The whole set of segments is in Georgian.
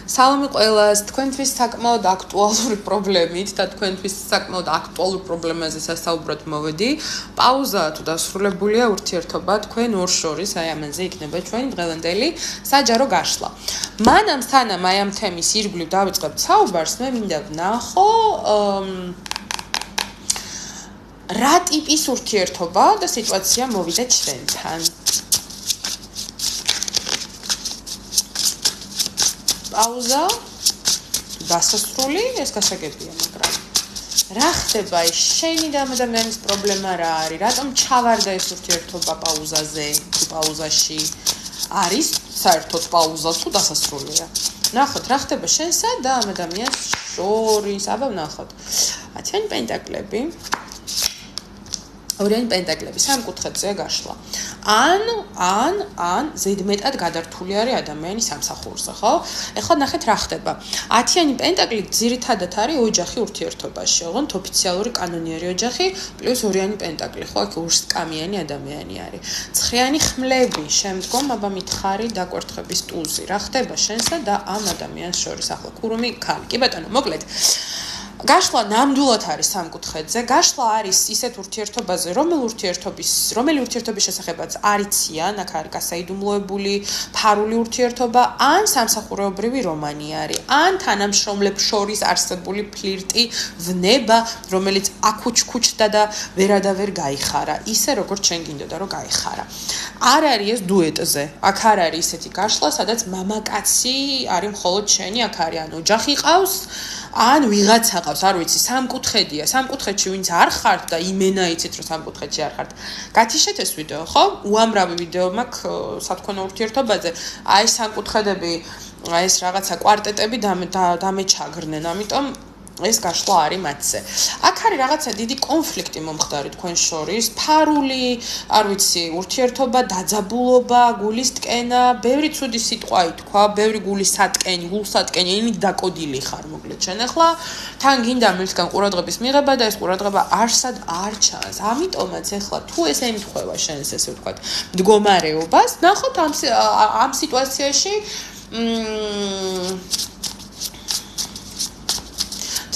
სალამი ყველას, თქვენთვის საკმაოდ აქტუალური პრობლემით და თქვენთვის საკმაოდ აქტუალურ პრობლემაზე სასაუბრად მოვედი. პაუზა თუ დასრულებულია ურთიერთობა თქვენ ორ შორის, აი ამაზე იქნება ჩვენი დღევანდელი საჯარო გაშლა. მანამ სანამ აი ამ თემის ირგვლივ დავიწყებთ საუბარს, მე მინდა ვნახო რა ტიპის ურთიერთობა და სიტუაცია მოვიდა ჩვენთან. პაუზა დასასრული ეს გასაგებია, მაგრამ რა ხდება ის შენი და ადამიანის პრობლემა რა არის? რატომ ჩავარდა ეს ურთიერთობა პაუზაზე თუ პაუზაში? არის საერთოდ პაუზა თუ დასასრულია? ნახოთ რა ხდება შენსა და ამ ადამიანს შორის. აბა ვნახოთ. 10 პენტაკლები. ორიანი პენტაკლები სამკუთხედზეა გაშლა. ან ზედმეტად გადართული არის ადამიანი სამსახურზე, ხო? ეხლა ნახეთ რა ხდება. 10-იანი პენტაკლი ძირითადად არის ოჯახი ურთიერთობაში, ოღონდ ოფიციალური კანონიერი ოჯახი პლუს ორიანი პენტაკლი, ხო? აქ ორსკამიანი ადამიანი არის. 9-იანი ხმლები, შემდგომ აბა მითხარი დაკვერთხების ტუზი. რა ხდება შენსა და ამ ადამიანს შორის? ახლა კურუმი ქალი. კი ბატონო, მოკლედ გაშლა ნამდვილად არის სამკუთხედზე. გაშლა არის ისეთ ურთიერთობაზე, რომელი ურთიერთობის შესახებაც არიციან, აქ არის გასაიდუმლოებული, ფარული ურთიერთობა, ან სამსახურეობრივი რომანი არის, ან თანამშრომლებს შორის არსებული ფლირტი, ვნება, რომელიც აკუჩქუჩდა და ვერადავერ გაიხარა, ისე როგორც შენ გინდოდა რომ გაიხარა. არ არის ეს დუეტზე. აქ არ არის ისეთი გაშლა, სადაც მამაკაცი არის მხოლოდ შენი, აქ არის ან ოჯახი ყავს, ან ვიღაცა ყავს, არ ვიცი, სამკუთხედია. სამკუთხედში ვინც არ ხართ და იმენა იცით რომ სამკუთხედში არ ხართ. გათიშეთ ეს ვიდეო, ხო? უამრავი ვიდეო მაქვს სათქონო ურთიერთობაზე. აი სამკუთხედები, აი ეს რაღაცა კვარტეტები დამეჩაგრნენ, ამიტომ ეს გაშლა არის მათზე. აქ არის რაღაცა დიდი კონფლიქტი მომხდარი თქვენ შორის, ფარული, არ ვიცი, ურთიერთობა, დაძაბულობა, გულისტკენა, ბევრი ცუდი სიტყვა ითქვა, ბევრი გულისატკენი, გულსატკენი, იმით დაკოდილი ხარ, მოკლედ შენ ახლა თან გინდა მისგან ყურადღების მიღება და ეს ყურადღება არსად არ ჩანს. ამიტომაც ახლა თუ ეს ემთხვევა შენს ესე ვთქვათ, მდგომარეობას, ნახოთ ამ სიტუაციაში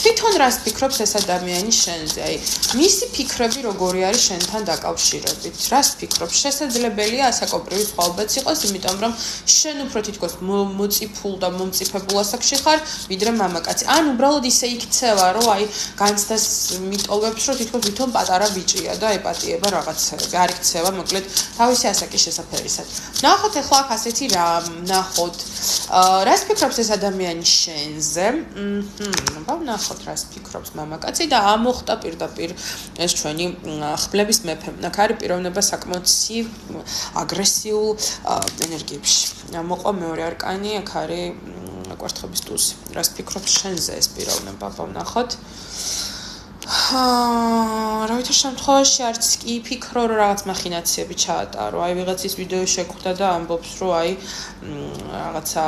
თვითონ რას ფიქრობს ეს ადამიანი შენზე? აი, მისი ფიქრები როგორი არის შენთან დაკავშირებით? რას ფიქრობს? შესაძლებელია ასაკობრივი სხვაობაც იყოს, იმიტომ რომ შენ უფრო თითქოს მოწიფულ და მომწიფებულ ასაკში ხარ, ვიდრე მამაკაცი. ან უბრალოდ ისე იქცევა, რომ აი, განცდას მიტოვებს, რომ თითქოს ვითომ პატარა ბიჭია და ეპატიება რაღაცები. არ იქცევა, მოკლედ, თავისი ასაკის შესაფერისად. ნახოთ ახლა აქ ასეთი რა, ნახოთ. რას ფიქრობს ეს ადამიანი შენზე? ნახოთ რას ფიქრობს მამაკაცი და ამოხდა პირდაპირ ეს ჩვენი ხმლების მეფე. აქ არის პიროვნება საკმაოდ ცივ, აგრესიულ ენერგიებში. მოყვა მეორე არკანი, აქ არის კვერთხების ტუზი. რას ფიქრობს შენზე ეს პიროვნება? ვნახოთ. რავითარ შემთხვევაში არც კი ფიქრო რომ რაღაც მახინაციები ჩაატარო. აი ვიღაცის ვიდეო შეგხვდა და ამბობს რომ აი რაღაცა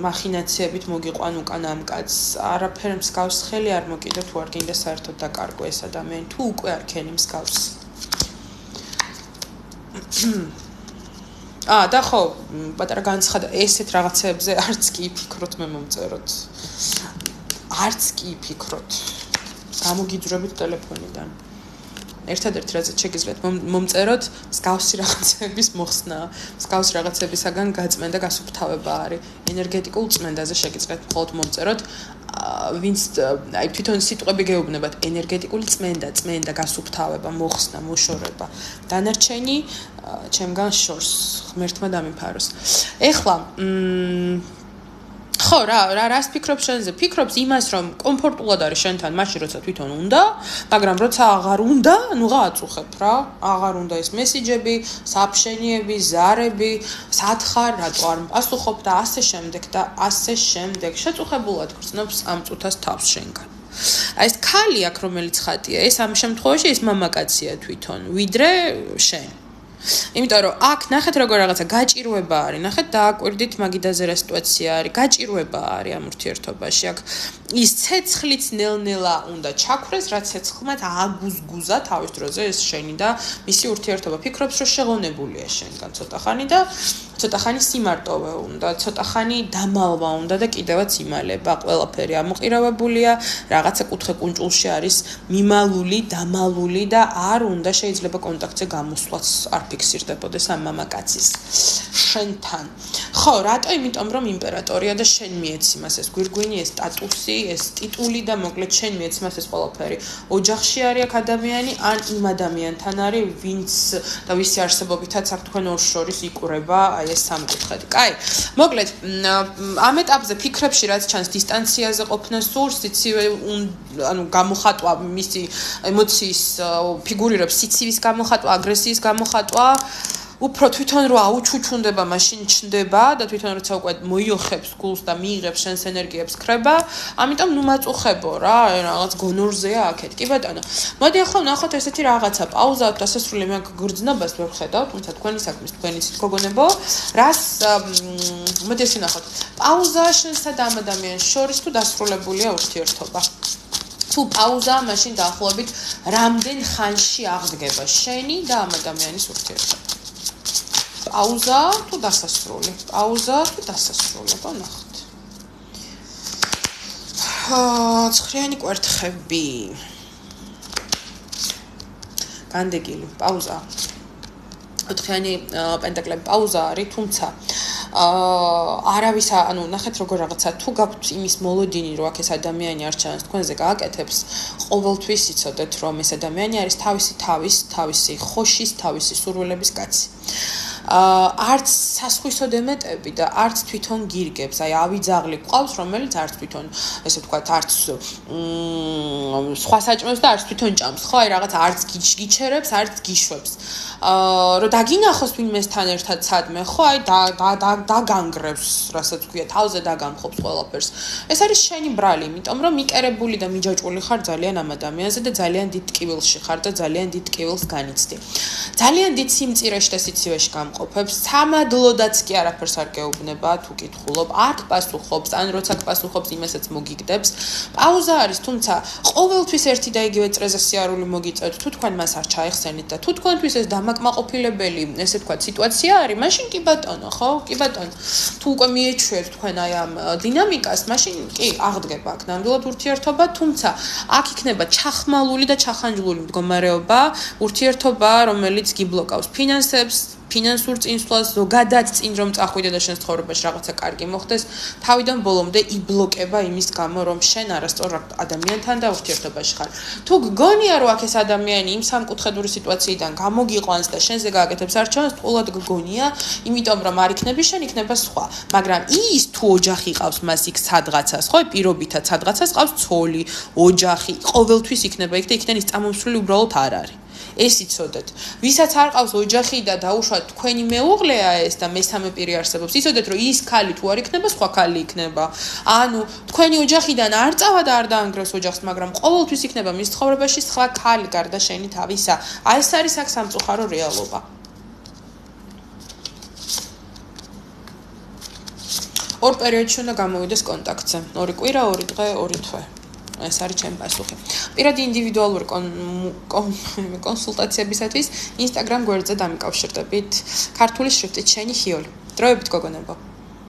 მახინაციებით მოგიყვან უკან ამ კაცს. არაფერ მსგავს ხელი არ მოკიდო თუ არ გინდა საერთოდ დაკარგო ეს ადამიანი თუ უკვე არ ქენი მსგავსი. და ხო, პატარა განცხადა ესეთ რაღაცებზე არც კი ფიქრობთ მე მომწეროთ. არც კი ფიქრობთ. გამოგიძვრებით ტელეფონიდან. ერთადერთი რაც შეგიძლიათ მომწეროთ, მსგავსი რაღაცების მოხსნა, მსგავსი რაღაცებისაგან გაწმენდა გასუფთავება არის. ენერგეტიკულ წმენდაზე შეგიძლიათ მხოლოდ მომწეროთ, ვინც აი თვითონ სიტყვები გეუბნებათ, ენერგეტიკული წმენდა, გასუფთავება, მოხსნა, მოშორება. დანარჩენი ჩემგან შორს, ღმერთმა დამიფაროს. ეხლა ხო, რას ფიქრობს შენზე? ფიქრობს იმას, რომ კომფორტულად არის შენთან, მაშინ როცა თვითონ უნდა, მაგრამ როცა აღარ უნდა, ნუღა აწუხებ რა. აღარ უნდა ეს მესიჯები, საფშენიები, ზარები, სათხარ, რატო არ პასუხობ და ასე შემდეგ და ასე შემდეგ. შეწუხებულად გრძნობს ამ წუთას თავს შენგან. აი ეს ქალი აქ რომელიც ხატია, ეს ამ შემთხვევაში ეს მამაკაცია თვითონ, ვიდრე შენ. იმიტომ რომ აქ ნახეთ როგორ რაღაცა გაჭირვება არის, ნახეთ დააკვირდით მაგიდაზე რა სიტუაცია არის, გაჭირვება არის ამ ურთიერთობაში. აქ ის ცეცხლიც ნელ-ნელა უნდა ჩაქვრეს, რაც ცეცხლმაც აგუზგუზა თავის დროზე ეს შენი და მისი ურთიერთობა. ფიქრობს რომ შეღონებულია შენგან ცოტა ხანი და ცოტა ხანი სიმარტოვე უნდა, ცოტა ხანი დამალვა უნდა და კიდევაც იმალება. ყველაფერი ამოყირავებულია, რაღაცა კუთხე კუნჭულში არის მიმალული, დამალული და არ უნდა შეიძლება კონტაქტზე გამოსვლაც არ ფიქსირდებოდეს ამ მამაკაცის შენთან. ხო, რატო? იმიტომ რომ იმპერატორია და შენ მიეცი მას ეს გვირგვინი, ეს სტატუსი, ეს ტიტული და მოკლედ შენ მიეცი მას ეს ყველაფერი. ოჯახში არის აქ ადამიანი, ან იმ ადამიანთან არის, ვინც და ვისი არსებობითაც აქ თქვენ ორ შორის იკვრება აი ეს სამკუთხედი. კაი, მოკლედ ამ ეტაპზე ფიქრებში რაც ჩანს დისტანციაზე ყოფნა სურს, სიცივე ანუ გამოხატვა მისი ემოციის ფიგურირებს სიცივის გამოხატვა, აგრესიის გამოხატვა, უფრო თვითონ რო აუჩუჩუნდება, მაშინ ჩნდება და თვითონ როცა უკვე მოიოხებს გულს და მიიღებს შენს ენერგიებს ხრება, ამიტომ ნუ მაწუხებო რა, რაღაც გონორზეა აქეთ. კი ბატონო. მოდი ახლა ვნახოთ ესეთი რაღაცა, პაუზავთ დასასრული მაგ გრძნობას ვერ ხედავ, თუმცა თქვენი საქმის თქვენი ცით გოგონებო, რას მოდი ესე ვნახოთ. პაუზა შენსა და ამ ადამიანს შორის თუ დასრულებულია ურთიერთობა. თუ პაუზა, მაშინ დაახლოებით რამდენ ხანში აღდგება შენი და ამ ადამიანის ურთიერთობა. პაუზა თუ დასასრული? პაუზა თუ დასასრული? ვნახოთ. ცხრიანი კვერთხები. განდეგილი, პაუზა. ოთხიანი პენტაკლები, პაუზა არის, თუმცა არავის ანუ ნახეთ როგორ რაღაცა თუ გაქვთ იმის მოლოდინი რომ აქ ეს ადამიანი არ ჩანს თქვენზე გააკეთებს ყოველთვის იცოდეთ რომ ეს ადამიანი არის თავისი ხოშის თავისი სურვილების კაცი არც სასხვისო დემეტები და არც თვითონ გირგებს აი ავიძაღლი ყავს რომელიც არც თვითონ ესე ვთქვათ არც სხვა საჭმელს და არც თვითონ ჭამს ხო აი რაღაც არც გიჩერებს არც გიშვებს რომ დაგინახოს ვინმესთან ერთად სადმე ხო აი დაგანგრევს რასაც ქვია თავზე დაგამხობს ყველაფერს ეს არის შენი ბრალი იმიტომ რომ მიკერებული და მიჯაჭვული ხარ ძალიან ამ ადამიანზე და ძალიან დიდ ტკივილში ხარ და ძალიან დიდ ტკივილს განიცდი ძალიან დიდ სიმწირეში და სიცივეში გამყოფებს სამადლოდაც კი არაფერს არ გეუბნება თუ კითხულობ არ გპასუხობს ან როცა გპასუხობს იმასაც მოგიგდებს პაუზა არის თუმცა ყოველთვის ერთი და იგივე წრეზე სიარული მოგიწევთ თუ თქვენ მას არ ჩაიხსენით და თუ თქვენთვის ეს დამაკმაყოფილებელი ესე ვთქვათ სიტუაცია არის მაშინ კი ბატონო ხო კი ბატონო თუ უკვე მიეჩვიეთ თქვენ აი ამ დინამიკას მაშინ კი აღდგება აქ ნამდვილად ურთიერთობა თუმცა აქ იქნება ჩახმალული და ჩახანჯლული მდგომარეობა ურთიერთობა რომელიც გიბლოკავს ფინანსურ წინსვლას ზოგადად წინ რომ წახვიდე და შენ ცხოვრებაში რაღაცა კარგი მოხდეს თავიდან ბოლომდე იბლოკება იმის გამო რომ შენ არასწორ ადამიანთან და ურთიერთობაში ხარ თუ გგონია რომ აქ ეს ადამიანი იმ სამკუთხედური სიტუაციიდან გამოგიყვანს და შენზე გააკეთებს არჩევანს თულად გგონია იმიტომ რომ არ იქნები შენ იქნება სხვა მაგრამ ის თუ ოჯახი ყავს მას იქ სადღაცას ხო პირობითად სადღაცას ყავს ცოლი ოჯახი ყოველთვის იქნება იქ და იქიდან ის წამომსვლელი უბრალოდ არ არის ეს იცოდეთ. ვისაც არ ყავს ოჯახი და დაუშვათ თქვენი მეუღლეა ეს და მესამე პირი არსებობს. იცოდეთ რომ ის ქალი თუ არ იქნება, სხვა ქალი იქნება. ანუ თქვენი ოჯახიდან არ წავა და არ დაანგრევს ოჯახს, მაგრამ ყოველთვის იქნება მის ცხოვრებაში სხვა ქალი გარდა შენი თავისა. აი ეს არის აქ სამწუხარო რეალობა. ორ პერიოდში უნდა გამოვიდეს კონტაქტზე. 2 კვირა, 2 დღე, 2 თვე. ეს არის ჩემი პასუხი. პირადი ინდივიდუალური კონსულტაციებისათვის Instagram გვერდზე დამიკავშირდებით. ქართული შრიფტით შენი ხიოლი. დროებით გოგონებო.